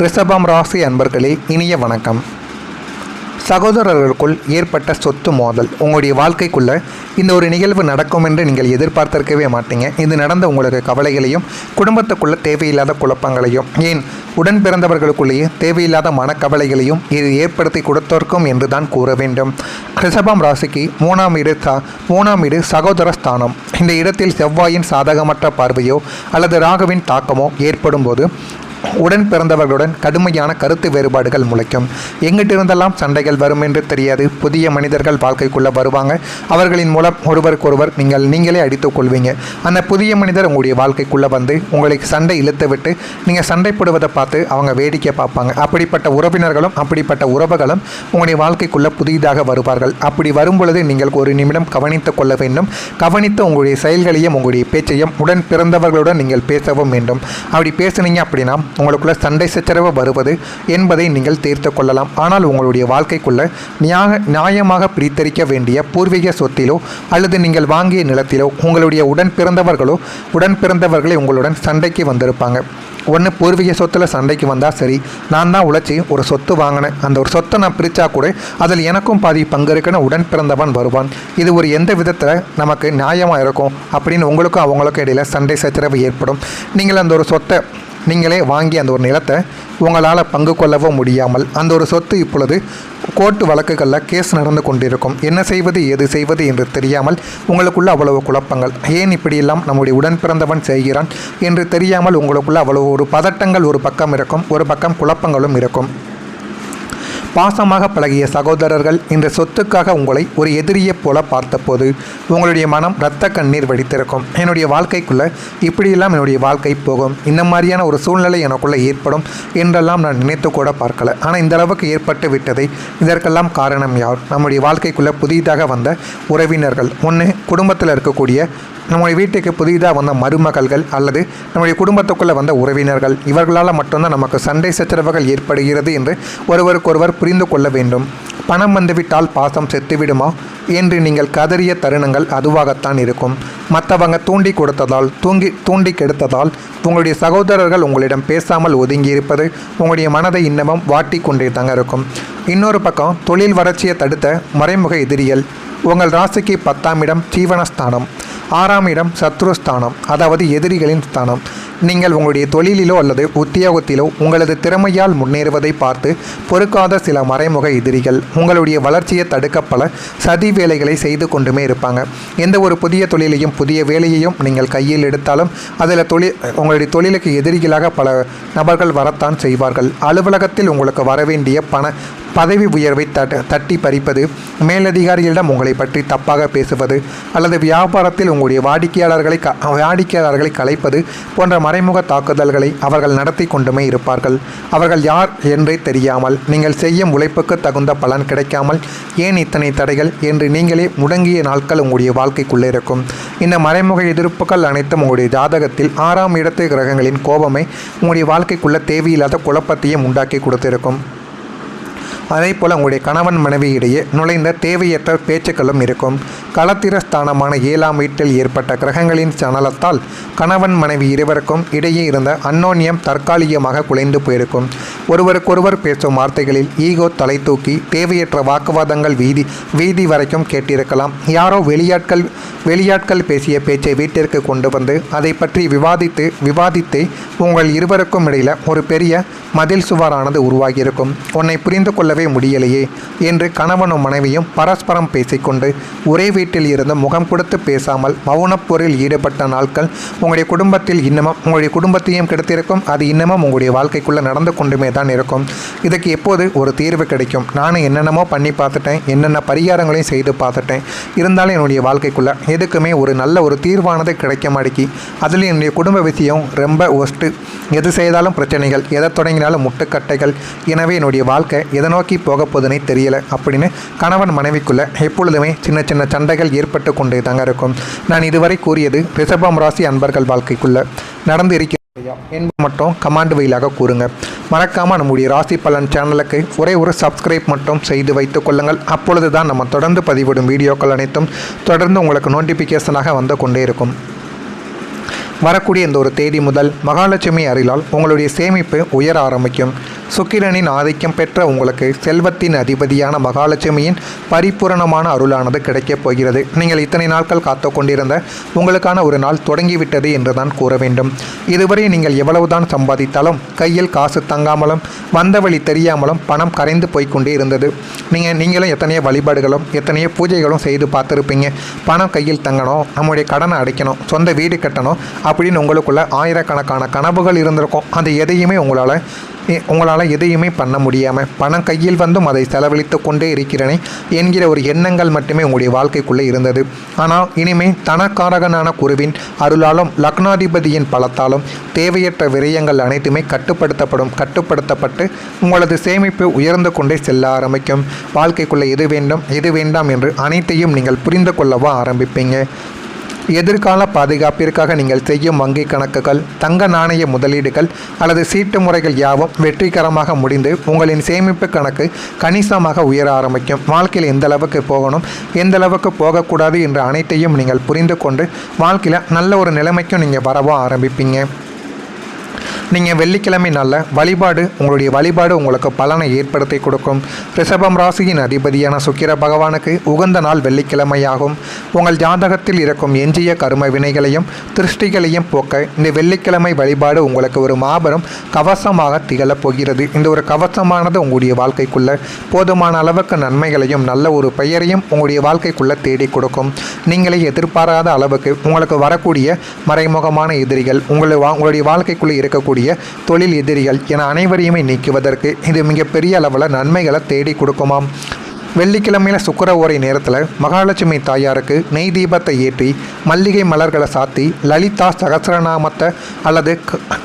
ரிஷபம் ராசி அன்பர்களே, இனிய வணக்கம். சகோதரர்களுக்குள் ஏற்பட்ட சொத்து மோதல் உங்களுடைய வாழ்க்கைக்குள்ளே இந்த ஒரு நிகழ்வு நடக்கும் என்று நீங்கள் எதிர்பார்த்திருக்கவே மாட்டீங்க. இது நடந்த உங்களுக்கு கவலைகளையும் குடும்பத்துக்குள்ளே தேவையில்லாத குழப்பங்களையும் ஏன் உடன் பிறந்தவர்களுக்குள்ளேயே தேவையில்லாத மனக்கவலைகளையும் இது ஏற்படுத்தி கொடுத்திருக்கும் என்று தான் கூற வேண்டும். ரிஷபம் ராசிக்கு மூணாம் வீடு சகோதர ஸ்தானம். இந்த இடத்தில் செவ்வாயின் சாதகமற்ற பார்வையோ அல்லது ராகுவின் தாக்கமோ ஏற்படும் போது உடன் பிறந்தவர்களுடன் கடுமையான கருத்து வேறுபாடுகள் முளைக்கும். எங்கிட்டிருந்தெல்லாம் சண்டைகள் வரும் என்று தெரியாது. புதிய மனிதர்கள் வாழ்க்கைக்குள்ளே வருவாங்க. அவர்களின் மூலம் ஒருவருக்கொருவர் நீங்களே அடித்துக் கொள்வீங்க. அந்த புதிய மனிதர் உங்களுடைய வாழ்க்கைக்குள்ளே வந்து உங்களுக்கு சண்டை இழுத்து விட்டு நீங்கள் சண்டை போடுவதை பார்த்து அவங்க வேடிக்கை பார்ப்பாங்க. அப்படிப்பட்ட உறவினர்களும் அப்படிப்பட்ட உறவுகளும் உங்களுடைய வாழ்க்கைக்குள்ளே புதிதாக வருவார்கள். அப்படி வரும் பொழுது நீங்கள் ஒரு நிமிடம் கவனித்து கொள்ள வேண்டும். கவனித்து உங்களுடைய செயல்களையும் உங்களுடைய பேச்சையும் உடன் பிறந்தவர்களுடன் நீங்கள் பேசவும் வேண்டும். அப்படி பேசுனீங்க அப்படின்னா உங்களுக்குள்ள சண்டை சச்சரவு வருவது என்பதை நீங்கள் தீர்த்து கொள்ளலாம். ஆனால் உங்களுடைய வாழ்க்கைக்குள்ள நியாயமாக பிரித்தரிக்க வேண்டிய பூர்வீக சொத்திலோ அல்லது நீங்கள் வாங்கிய நிலத்திலோ உங்களுடைய உடன் பிறந்தவர்களை உங்களுடன் சண்டைக்கு வந்திருப்பாங்க. ஒன்று பூர்வீக சொத்தில் சண்டைக்கு வந்தால் சரி, நான் தான் உழைச்சி ஒரு சொத்து வாங்கினேன், அந்த ஒரு சொத்தை நான் பிரித்தா கூட அதில் எனக்கும் பாதி பங்கு இருக்குன்னு உடன் பிறந்தவன் வருவான். இது ஒரு எந்த விதத்தில் நமக்கு நியாயமாக இருக்கும் அப்படின்னு உங்களுக்கும் அவங்களுக்கும் இடையில் சண்டை சச்சரவு ஏற்படும். நீங்கள் அந்த ஒரு சொத்தை நீங்களே வாங்கி அந்த ஒரு நிலத்தை உங்களால் பங்கு கொள்ளவும் முடியாமல் அந்த ஒரு சொத்து இப்பொழுது கோர்ட்டு வழக்குகளில் கேஸ் நடந்து கொண்டிருக்கும். என்ன செய்வது ஏது செய்வது என்று தெரியாமல் உங்களுக்குள்ள அவ்வளவு குழப்பங்கள். ஏன் இப்படியெல்லாம் நம்முடைய உடன் பிறந்தவன் செய்கிறான் என்று தெரியாமல் உங்களுக்குள்ள அவ்வளவு ஒரு பதட்டங்கள் ஒரு பக்கம் இருக்கும், ஒரு பக்கம் குழப்பங்களும் இருக்கும். பாசமாக பழகிய சகோதரர்கள் இந்த சொத்துக்காக உங்களை ஒரு எதிரியைப் போல பார்த்தபோது உங்களுடைய மனம் இரத்த கண்ணீர் வடித்திருக்கும். என்னுடைய வாழ்க்கைக்குள்ளே இப்படியெல்லாம் என்னுடைய வாழ்க்கை போகும், இந்த மாதிரியான ஒரு சூழ்நிலை எனக்குள்ளே ஏற்படும் என்றெல்லாம் நான் நினைத்து கூட பார்க்கல. ஆனால் இந்த அளவுக்கு ஏற்பட்டு விட்டதை இதற்கெல்லாம் காரணம் யார்? நம்முடைய வாழ்க்கைக்குள்ளே புதிதாக வந்த உறவினர்கள். ஒன்று குடும்பத்தில் இருக்கக்கூடிய நம்முடைய வீட்டுக்கு புதிதாக வந்த மருமகள்கள் அல்லது நம்முடைய குடும்பத்துக்குள்ளே வந்த உறவினர்கள். இவர்களால் மட்டும்தான் நமக்கு சண்டை சச்சரவுகள் ஏற்படுகிறது என்று ஒருவருக்கொருவர் புரிந்து கொள்ள வேண்டும். பணம் வந்துவிட்டால் பாசம் செத்துவிடுமா என்று நீங்கள் கதறிய தருணங்கள் அதுவாகத்தான் இருக்கும். மற்றவங்க தூண்டி கெடுத்ததால் உங்களுடைய சகோதரர்கள் உங்களிடம் பேசாமல் ஒதுங்கி இருப்பது உங்களுடைய மனதை இன்னமும் வாட்டி கொண்டே தாங்க இருக்கும். இன்னொரு பக்கம் தொழில் வளர்ச்சியை தடுத்த மறைமுக எதிரிகள். உங்கள் ராசிக்கு 10ஆம் இடம் ஜீவனஸ்தானம், 6ஆம் இடம் சத்ருஸ்தானம், அதாவது எதிரிகளின் ஸ்தானம். நீங்கள் உங்களுடைய தொழிலிலோ அல்லது உத்தியோகத்திலோ உங்களது திறமையால் முன்னேறுவதை பார்த்து பொறுக்காத சில மறைமுக எதிரிகள் உங்களுடைய வளர்ச்சியை தடுக்க பல சதி வேலைகளை செய்து கொண்டுமே இருப்பாங்க. எந்த ஒரு புதிய தொழிலையும் புதிய வேலையையும் நீங்கள் கையில் எடுத்தாலும் அதில் உங்களுடைய தொழிலுக்கு எதிரிகளாக பல நபர்கள் வரத்தான் செய்வார்கள். அலுவலகத்தில் உங்களுக்கு வரவேண்டிய பதவி உயர்வை தட்டி பறிப்பது, மேலதிகாரிகளிடம் உங்களை பற்றி தப்பாக பேசுவது அல்லது வியாபாரத்தில் உங்களுடைய வாடிக்கையாளர்களை கலைப்பது போன்ற மறைமுக தாக்குதல்களை அவர்கள் நடத்தி கொண்டுமே இருப்பார்கள். அவர்கள் யார் என்றே தெரியாமல் நீங்கள் செய்யும் உழைப்புக்கு தகுந்த பலன் கிடைக்காமல் ஏன் இத்தனை தடைகள் என்று நீங்களே முடங்கிய நாட்கள் உங்களுடைய வாழ்க்கைக்குள்ளே இருக்கும். இந்த மறைமுக எதிர்ப்புகள் அனைத்தும் உங்களுடைய ஜாதகத்தில் 6ஆம் இடத்து கிரகங்களின் கோபமே உங்களுடைய வாழ்க்கைக்குள்ள தேவையில்லாத குழப்பத்தையும் உண்டாக்கி கொடுத்திருக்கும். அதே போல் உங்களுடைய கணவன் மனைவியிடையே நுழைந்த தேவையற்ற பேச்சுக்களும் இருக்கும். களத்திரஸ்தானமான 7ஆம் வீட்டில் ஏற்பட்ட கிரகங்களின் சலனத்தால் கணவன் மனைவி இருவருக்கும் இடையே இருந்த அந்யோன்யம் தற்காலிகமாக குலைந்து போயிருக்கும். ஒருவருக்கொருவர் பேசும் வார்த்தைகளில் ஈகோ தலை தூக்கி தேவையற்ற வாக்குவாதங்கள் வீதி வரைக்கும் கேட்டிருக்கலாம். யாரோ வெளியாட்கள் பேசிய பேச்சை வீட்டிற்கு கொண்டு வந்து அதை பற்றி விவாதித்து உங்கள் இருவருக்கும் இடையில் ஒரு பெரிய மதில் சுவரானது உருவாகியிருக்கும். உன்னை புரிந்து கொள்ளவே முடியலையே என்று கணவனும் மனைவியும் பரஸ்பரம் பேசிக்கொண்டு ஒரே வீட்டில் இருந்து முகம் கொடுத்து பேசாமல் மௌனப்போரில் ஈடுபட்ட நாட்கள் உங்களுடைய குடும்பத்தையும் கெடுத்திருக்கும். அது இன்னமும் உங்களுடைய வாழ்க்கைக்குள்ளே நடந்து கொண்டுமே தான் இருக்கும். இதுக்கு எப்போது ஒரு தீர்வு கிடைக்கும்? நானும் என்னென்னமோ பண்ணி பார்த்துட்டேன், என்னென்ன பரிகாரங்களையும் செய்து பார்த்துட்டேன். இருந்தாலும் என்னுடைய வாழ்க்கைக்குள்ளே எதுக்குமே ஒரு நல்ல ஒரு தீர்வானது கிடைக்க மாட்டேங்கி. அதில் என்னுடைய குடும்ப விஷயம் ரொம்ப ஒஸ்ட்டு. எது செய்தாலும் பிரச்சனைகள், எதை தொடங்கினாலும் முட்டுக்கட்டைகள். எனவே என்னுடைய வாழ்க்கை எதை நோக்கி போக போதுனே தெரியலை அப்படின்னு கணவன் மனைவிக்குள்ளே எப்பொழுதுமே சின்ன சின்ன சண்டைகள் ஏற்பட்டு கொண்டே தாங்க இருக்கும். நான் இதுவரை கூறியது ரிஷபம் ராசி அன்பர்கள் வாழ்க்கைக்குள்ளே நடந்து இருக்கிறது என்பது மட்டும் கமாண்ட் வழியாக கூறுங்க. மறக்காமல் நம்முடைய ராசி பலன் சேனலுக்கு ஒரே ஒரு சப்ஸ்கிரைப் மட்டும் செய்து வைத்துக் கொள்ளுங்கள். அப்பொழுது தான் நம்ம தொடர்ந்து பதிவிடும் வீடியோக்கள் அனைத்தும் தொடர்ந்து உங்களுக்கு நோட்டிஃபிகேஷனாக வந்து கொண்டே இருக்கும். வரக்கூடிய இந்த ஒரு தேதி முதல் மகாலட்சுமி அருளால் உங்களுடைய சேமிப்பு உயர ஆரம்பிக்கும். சுக்கிரனின் ஆதிக்கம் பெற்ற உங்களுக்கு செல்வத்தின் அதிபதியான மகாலட்சுமியின் பரிபூரணமான அருளானது கிடைக்கப் போகிறது. நீங்கள் இத்தனை நாட்கள் காத்து கொண்டிருந்த உங்களுக்கான ஒரு நாள் தொடங்கிவிட்டது என்று தான் கூற வேண்டும். இதுவரை நீங்கள் எவ்வளவுதான் சம்பாதித்தாலும் கையில் காசு தங்காமலும் வந்த வழி தெரியாமலும் பணம் கரைந்து போய்கொண்டே இருந்தது. நீங்களும் எத்தனையோ வழிபாடுகளும் எத்தனையோ பூஜைகளும் செய்து பார்த்துருப்பீங்க. பணம் கையில் தங்கணும், நம்முடைய கடனை அடைக்கணும், சொந்த வீடு கட்டணும் அப்படின்னு உங்களுக்குள்ள ஆயிரக்கணக்கான கனவுகள் இருந்திருக்கும். அது எதையுமே உங்களால் எதையுமே பண்ண முடியாமல் பணம் கையில் வந்தும் அதை செலவழித்து கொண்டே இருக்கிறேனே என்கிற ஒரு எண்ணங்கள் மட்டுமே உங்களுடைய வாழ்க்கைக்குள்ளே இருந்தது. ஆனால் இனிமேல் தனக்காரகனான குருவின் அருளாலும் லக்னாதிபதியின் பலத்தாலும் தேவையற்ற விரயங்கள் அனைத்துமே கட்டுப்படுத்தப்பட்டு உங்களது சேமிப்பு உயர்ந்து கொண்டே செல்ல ஆரம்பிக்கும். வாழ்க்கைக்குள்ளே எது வேண்டும் எது வேண்டாம் என்று அனைத்தையும் நீங்கள் புரிந்து கொள்ளவா ஆரம்பிப்பீங்க. எதிர்கால பாதுகாப்பிற்காக நீங்கள் செய்யும் வங்கி கணக்குகள், தங்க நாணய முதலீடுகள் அல்லது சீட்டு முறைகள் யாவும் வெற்றிகரமாக முடிந்து உங்களின் சேமிப்பு கணக்கு கணிசமாக உயர ஆரம்பிக்கும். வாழ்க்கையில் எந்த அளவுக்கு போகணும், எந்த அளவுக்கு போகக்கூடாது என்ற அனைத்தையும் நீங்கள் புரிந்து கொண்டு வாழ்க்கையில் நல்ல ஒரு நிலைமைக்கும் நீங்கள் வரவா ஆரம்பிப்பீங்க. நீங்கள் வெள்ளிக்கிழமை நல்ல உங்களுடைய வழிபாடு உங்களுக்கு பலனை ஏற்படுத்தி கொடுக்கும். ரிஷபம் ராசியின் அதிபதியான சுக்கிர பகவானுக்கு உகந்த நாள் வெள்ளிக்கிழமையாகும். உங்கள் ஜாதகத்தில் இருக்கும் எஞ்சிய கரும வினைகளையும் திருஷ்டிகளையும் போக்க இந்த வெள்ளிக்கிழமை வழிபாடு உங்களுக்கு ஒரு மாபெரும் கவசமாக திகழப் போகிறது. இந்த ஒரு கவசமானது உங்களுடைய வாழ்க்கைக்குள்ள போதுமான அளவுக்கு நன்மைகளையும் நல்ல ஒரு பெயரையும் உங்களுடைய வாழ்க்கைக்குள்ள தேடி கொடுக்கும். நீங்களே எதிர்பாராத அளவுக்கு உங்களுக்கு வரக்கூடிய மறைமுகமான எதிரிகள், உங்களுடைய வாழ்க்கைக்குள்ளே இருக்கக்கூடிய தொழில் எதிரிகள் என அனைவரையுமே நீக்குவதற்கு இது மிகப்பெரிய அளவில் நன்மைகளை தேடி கொடுக்குமாம். வெள்ளிக்கிழமையில் சுக்கிர ஓரை நேரத்தில் மகாலட்சுமி தாயாருக்கு நெய் தீபத்தை ஏற்றி மல்லிகை மலர்களை சாத்தி லலிதா சகசிரநாமத்தை அல்லது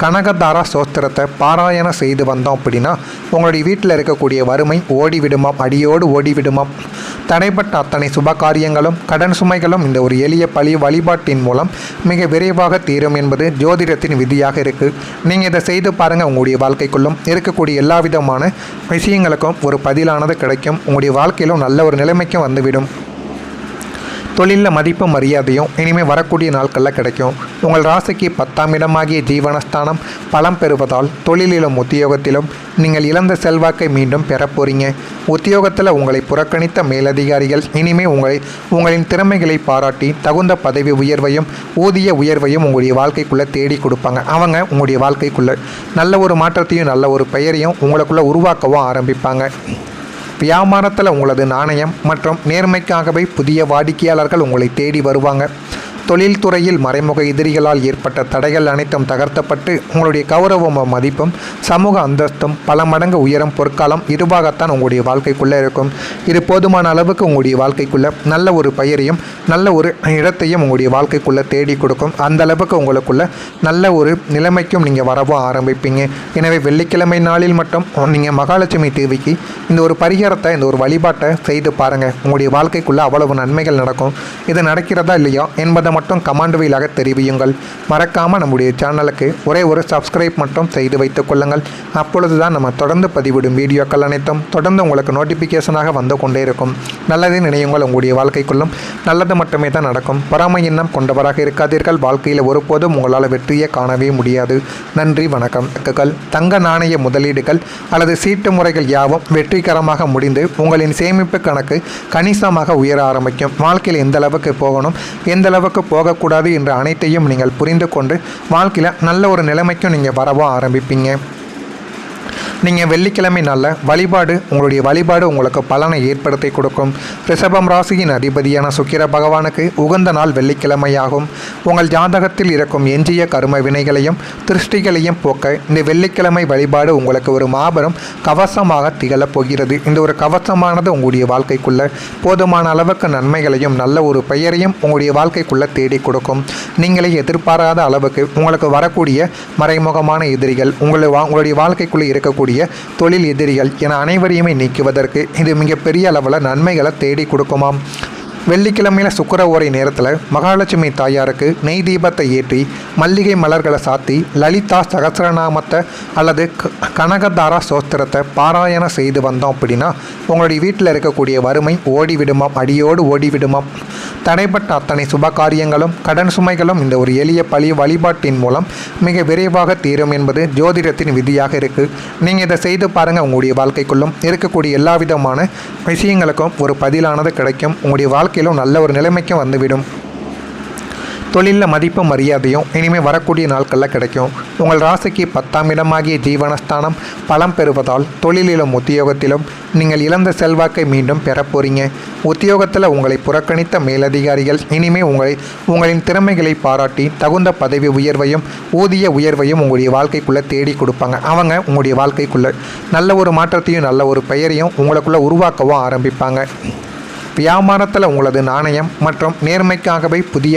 கனகதாரா சோஸ்திரத்தை பாராயணம் செய்து வந்தோம் அப்படின்னா உங்களுடைய வீட்டில் இருக்கக்கூடிய வறுமை ஓடிவிடுமாம், அடியோடு ஓடிவிடுமாம். தடைப்பட்ட அத்தனை சுப காரியங்களும் கடன் சுமைகளும் இந்த ஒரு எளிய வழிபாட்டின் மூலம் மிக விரைவாக தீரும் என்பது ஜோதிடத்தின் விதியாக இருக்குது. நீங்கள் இதை செய்து பாருங்கள். உங்களுடைய வாழ்க்கைக்குள்ளும் இருக்கக்கூடிய எல்லா விதமான விஷயங்களுக்கும் ஒரு பதிலானது கிடைக்கும். உங்களுடைய வாழ்க்கையிலும் நல்ல ஒரு நிலைமைக்கும் வந்துவிடும். தொழிலில் மதிப்பு மரியாதையும் இனிமேல் வரக்கூடிய நாட்களில் கிடைக்கும். உங்கள் ராசிக்கு 10ஆம் இடமாகிய ஜீவனஸ்தானம் பலம் பெறுவதால் தொழிலிலும் உத்தியோகத்திலும் நீங்கள் இழந்த செல்வாக்கை மீண்டும் பெறப்போறீங்க. உத்தியோகத்தில் உங்களை புறக்கணித்த மேலதிகாரிகள் இனிமேல் உங்களின் திறமைகளை பாராட்டி தகுந்த பதவி உயர்வையும் ஊதிய உயர்வையும் உங்களுடைய வாழ்க்கைக்குள்ளே தேடி கொடுப்பாங்க. அவங்க உங்களுடைய வாழ்க்கைக்குள்ளே நல்ல ஒரு மாற்றத்தையும் நல்ல ஒரு பெயரையும் உங்களுக்குள்ளே உருவாக்கவும் ஆரம்பிப்பாங்க. வியாபாரத்தில் உங்களது நாணயம் மற்றும் நேர்மைக்காகவே புதிய வாடிக்கையாளர்கள் உங்களை தேடி வருவாங்க. தொழில்துறையில் மறைமுக எதிரிகளால் ஏற்பட்ட தடைகள் அனைத்தும் தகர்த்தப்பட்டு உங்களுடைய கௌரவமும் மதிப்பும் சமூக அந்தஸ்தும் பல மடங்கு உயரும் பொற்காலம் இதுவாகத்தான் உங்களுடைய வாழ்க்கைக்குள்ளே இருக்கும். இது போதுமான அளவுக்கு உங்களுடைய வாழ்க்கைக்குள்ளே நல்ல ஒரு பெயரையும் நல்ல ஒரு இடத்தையும் உங்களுடைய வாழ்க்கைக்குள்ளே தேடி கொடுக்கும். அந்த அளவுக்கு உங்களுக்குள்ள நல்ல ஒரு நிலைமைக்கும் நீங்கள் வரவும் ஆரம்பிப்பீங்க. எனவே வெள்ளிக்கிழமை நாளில் மட்டும் நீங்கள் மகாலட்சுமி தேவிக்கு இந்த ஒரு பரிகாரத்தை, இந்த ஒரு வழிபாட்டை செய்து பாருங்கள். உங்களுடைய வாழ்க்கைக்குள்ளே அவ்வளவு நன்மைகள் நடக்கும். இது நடக்கிறதா இல்லையா என்பதை மட்டும் கமெண்ட் வழியாக தெரிவியுங்கள். மறக்காமல் நம்முடைய சேனலுக்கு ஒரே ஒரு சப்ஸ்கிரைப் மட்டும் செய்து வைத்துக் கொள்ளுங்கள். அப்பொழுது தான் நம்ம தொடர்ந்து பதிவிடும் வீடியோக்கள் அனைத்தும் தொடர்ந்து உங்களுக்கு நோட்டிஃபிகேஷனாக வந்து கொண்டே இருக்கும். நல்லதே நினையுங்கள். உங்களுடைய வாழ்க்கைக்குள்ளும் நல்லது மட்டுமே தான் நடக்கும். பொறாமை எண்ணம் கொண்டவராக இருக்காதீர்கள். வாழ்க்கையில் ஒருபோதும் உங்களால் வெற்றியை காணவே முடியாது. நன்றி, வணக்கம். தங்க நாணய முதலீடுகள் அல்லது சீட்டு முறைகள் யாவும் வெற்றிகரமாக முடிந்து உங்களின் சேமிப்பு கணக்கு கணிசமாக உயர ஆரம்பிக்கும். வாழ்க்கையில் எந்த அளவுக்கு போகணும், எந்த அளவுக்கு போகக்கூடாது என்ற அனைத்தையும் நீங்கள் புரிந்து கொண்டு வாழ்க்கையில் நல்ல ஒரு நிலைமைக்கும் நீங்கள் வரவும் ஆரம்பிப்பீங்க. நீங்கள் வெள்ளிக்கிழமை நல்ல உங்களுடைய வழிபாடு உங்களுக்கு பலனை ஏற்படுத்தி கொடுக்கும். ரிஷபம் ராசியின் அதிபதியான சுக்கிர பகவானுக்கு உகந்த நாள் வெள்ளிக்கிழமையாகும். உங்கள் ஜாதகத்தில் இருக்கும் எஞ்சிய கரும வினைகளையும் திருஷ்டிகளையும் போக்க இந்த வெள்ளிக்கிழமை வழிபாடு உங்களுக்கு ஒரு மாபெரும் கவசமாக திகழப் போகிறது. இந்த ஒரு கவசமானது உங்களுடைய வாழ்க்கைக்குள்ள போதுமான அளவுக்கு நன்மைகளையும் நல்ல ஒரு பெயரையும் உங்களுடைய வாழ்க்கைக்குள்ள தேடி கொடுக்கும். நீங்களே எதிர்பாராத அளவுக்கு உங்களுக்கு வரக்கூடிய மறைமுகமான எதிரிகள், உங்களுடைய வாழ்க்கைக்குள்ளே இருக்கக்கூடிய தொழில் எதிரிகள் என அனைவரையுமே நீக்குவதற்கு இது மிகப்பெரிய அளவில் நன்மைகளை தேடி கொடுக்குமாம். வெள்ளிக்கிழமையில் சுக்கிர ஓரை நேரத்தில் மகாலட்சுமி தாயாருக்கு நெய் தீபத்தை ஏற்றி மல்லிகை மலர்களை சாத்தி லலிதா சகஸ்ரநாமத்தை அல்லது கனகதாரா சோஸ்திரத்தை பாராயணம் செய்து வந்தோம் அப்படின்னா உங்களுடைய வீட்டில் இருக்கக்கூடிய வறுமை ஓடிவிடுமாம், அடியோடு ஓடிவிடுமாம். தடைப்பட்ட அத்தனை சுப காரியங்களும் கடன் சுமைகளும் இந்த ஒரு எளிய வழிபாட்டின் மூலம் மிக விரைவாக தீரும் என்பது ஜோதிடத்தின் விதியாக இருக்குது. நீங்கள் இதை செய்து பாருங்கள். உங்களுடைய வாழ்க்கைக்குள்ளும் இருக்கக்கூடிய எல்லா விதமான விஷயங்களுக்கும் ஒரு பதிலானது கிடைக்கும். உங்களுடைய வாழ்க்கையிலும் நல்ல ஒரு நிலைமைக்கும் வந்துவிடும். தொழிலில் மதிப்பும் மரியாதையும் இனிமேல் வரக்கூடிய நாட்களில் கிடைக்கும். உங்கள் ராசிக்கு 10ஆம் இடமாகிய ஜீவனஸ்தானம் பலம் பெறுவதால் தொழிலிலும் உத்தியோகத்திலும் நீங்கள் இழந்த செல்வாக்கை மீண்டும் பெற போகிறீங்க. உத்தியோகத்தில் உங்களை புறக்கணித்த மேலதிகாரிகள் இனிமேல் உங்களின் திறமைகளை பாராட்டி தகுந்த பதவி உயர்வையும் ஊதிய உயர்வையும் உங்களுடைய வாழ்க்கைக்குள்ளே தேடி கொடுப்பாங்க. அவங்க உங்களுடைய வாழ்க்கைக்குள்ளே நல்ல ஒரு மாற்றத்தையும் நல்ல ஒரு பெயரையும் உங்களுக்குள்ளே உருவாக்கவும் ஆரம்பிப்பாங்க. வியாபாரத்தில் உங்களது நாணயம் மற்றும் நேர்மைக்காகவே புதிய